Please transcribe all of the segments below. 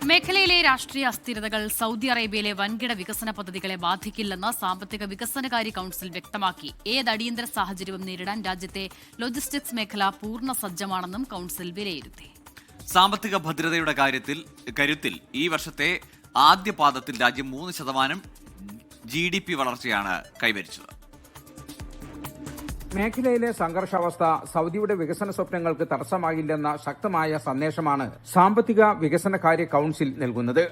മേഖലയിലെ രാഷ്ട്രീയ അസ്ഥിരതകൾ സൗദി അറേബ്യയിലെ വൻകിട വികസന പദ്ധതികളെ ബാധിക്കില്ലെന്ന് സാമ്പത്തിക വികസനകാര്യ കൌൺസിൽ വ്യക്തമാക്കി. ഏത് അടിയന്തര സാഹചര്യവും നേരിടാൻ രാജ്യത്തെ ലോജിസ്റ്റിക്സ് മേഖല പൂർണ്ണ സജ്ജമാണെന്നും കൌൺസിൽ വിലയിരുത്തി. സാമ്പത്തിക ഭദ്രതയുടെ കരുത്തിൽ ഈ വർഷത്തെ ആദ്യ പാദത്തിൽ രാജ്യം 3% GDP വളർച്ചയാണ് കൈവരിച്ചത്. മേഖലയിലെ സംഘർഷാവസ്ഥ സൗദിയുടെ വികസന സ്വപ്നങ്ങൾക്ക് തടസ്സമാകില്ലെന്ന ശക്തമായ സന്ദേശമാണ് സാമ്പത്തിക വികസനകാര്യ കൌൺസിൽ നൽകുന്നത്.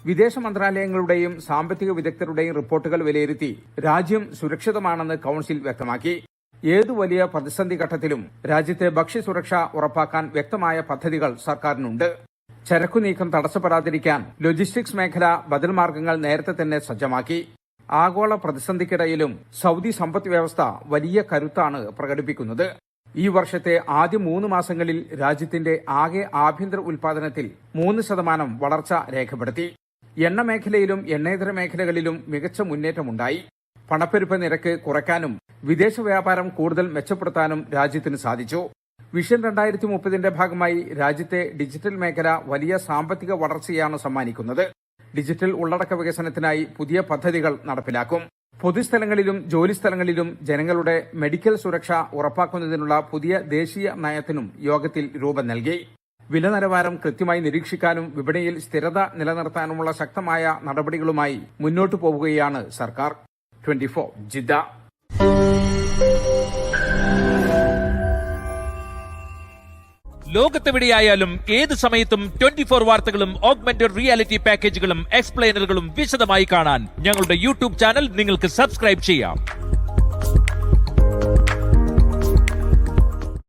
വിദേശ മന്ത്രാലയങ്ങളുടെയും സാമ്പത്തിക വിദഗ്ധരുടെയും റിപ്പോർട്ടുകൾ വിലയിരുത്തി രാജ്യം സുരക്ഷിതമാണെന്ന് കൌൺസിൽ വ്യക്തമാക്കി. ഏതു വലിയ പ്രതിസന്ധി ഘട്ടത്തിലും രാജ്യത്തെ ഭക്ഷ്യസുരക്ഷ ഉറപ്പാക്കാൻ വ്യക്തമായ പദ്ധതികൾ സർക്കാരിനുണ്ട്. ചരക്കു നീക്കം തടസ്സപ്പെടാതിരിക്കാൻ ലോജിസ്റ്റിക്സ് മേഖല ബദൽ മാർഗങ്ങൾ നേരത്തെ തന്നെ സജ്ജമാക്കി. ആഗോള പ്രതിസന്ധിക്കിടയിലും സൗദി സമ്പദ് വ്യവസ്ഥ വലിയ കരുത്താണ് പ്രകടിപ്പിക്കുന്നത്. ഈ വർഷത്തെ ആദ്യ 3 മാസങ്ങളിൽ രാജ്യത്തിന്റെ ആകെ ആഭ്യന്തര ഉൽപാദനത്തിൽ 3% വളർച്ച രേഖപ്പെടുത്തി. എണ്ണ മേഖലയിലും എണ്ണേതര മേഖലകളിലും മികച്ച മുന്നേറ്റമുണ്ടായി. പണപ്പെരുപ്പ നിരക്ക് കുറയ്ക്കാനും വിദേശ വ്യാപാരം കൂടുതൽ മെച്ചപ്പെടുത്താനും രാജ്യത്തിന് സാധിച്ചു. വിഷൻ 2030ന്റെ ഭാഗമായി രാജ്യത്തെ ഡിജിറ്റൽ മേഖല വലിയ സാമ്പത്തിക വളർച്ചയാണ് സമ്മാനിക്കുന്നത്. ഡിജിറ്റൽ ഉള്ളടക്ക വികസനത്തിനായി പുതിയ പദ്ധതികൾ നടപ്പിലാക്കും. പൊതുസ്ഥലങ്ങളിലും ജോലിസ്ഥലങ്ങളിലും ജനങ്ങളുടെ മെഡിക്കൽ സുരക്ഷ ഉറപ്പാക്കുന്നതിനുള്ള പുതിയ ദേശീയ നയത്തിനും യോഗത്തിൽ രൂപം നൽകി. വില നിലവാരം കൃത്യമായി നിരീക്ഷിക്കാനും വിപണിയിൽ സ്ഥിരത നിലനിർത്താനുമുള്ള ശക്തമായ നടപടികളുമായി മുന്നോട്ടു പോവുകയാണ് സർക്കാർ. 24 ജിദ്ദ. ലോകത്തെവിടെയായാലും ഏത് സമയത്തും 24 വാർത്തകളും ഓഗ്മെന്റഡ് റിയാലിറ്റി പാക്കേജുകളും എക്സ്പ്ലെയിനറുകളും വിശദമായി കാണാൻ ഞങ്ങളുടെ യൂട്യൂബ് ചാനൽ നിങ്ങൾക്ക് സബ്സ്ക്രൈബ് ചെയ്യാം.